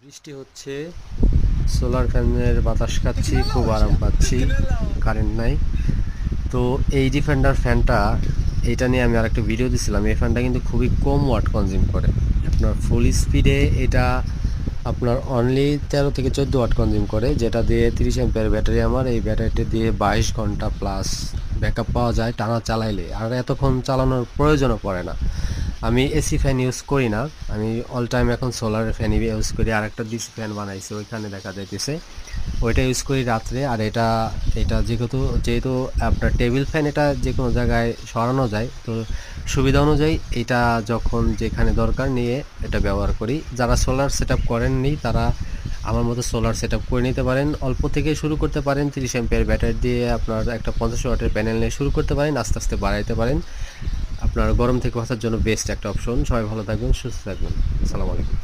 বৃষ্টি হচ্ছে, সোলার ফ্যানের বাতাস খাচ্ছি, খুব আরাম পাচ্ছি। কারেন্ট নাই। তো এই ডিফেন্ডার ফ্যানটা, এইটা নিয়ে আমি আরেকটা ভিডিও দিছিলাম। এই ফ্যানটা কিন্তু খুবই কম ওয়াট কনজিউম করে। আপনার ফুল স্পিডে এটা আপনার অনলি 13 থেকে 14 ওয়াট কনজিউম করে, যেটা দিয়ে 30 অ্যাম্পিয়ার ব্যাটারি। আমার এই ব্যাটারিটা দিয়ে 22 ঘন্টা প্লাস ব্যাকআপ পাওয়া যায় টানা চালাইলে, আর এতক্ষণ চালানোর প্রয়োজনও পড়ে না। আমি এসি ফ্যান ইউজ করি না, আমি অল টাইম এখন সোলার ফ্যান ইউজ করি। আর একটা ডিসি ফ্যান বানাইছে, ওইখানে দেখা যাইতেছে ওইটা ইউজ করি রাত্রে। আর এটা এটা যেহেতু যেহেতু আপনার টেবিল ফ্যান, এটা যে কোনো জায়গায় সরানো যায়, তো সুবিধা অনুযায়ী এটা যখন যেখানে দরকার নিয়ে এটা ব্যবহার করি। যারা সোলার সেট আপ করেননি তারা আমার মতো সোলার সেট আপ করে নিতে পারেন। অল্প থেকে শুরু করতে পারেন, 30 অ্যাম্পিয়ার ব্যাটারি দিয়ে আপনার একটা 50 ওয়াটের প্যানেল নিয়ে শুরু করতে পারেন, আস্তে আস্তে বাড়াইতে পারেন। আপনার গরম থেকে বাঁচার জন্য বেস্ট একটা অপশন। সবাই ভালো থাকবেন, সুস্থ থাকবেন। আসসালামু আলাইকুম।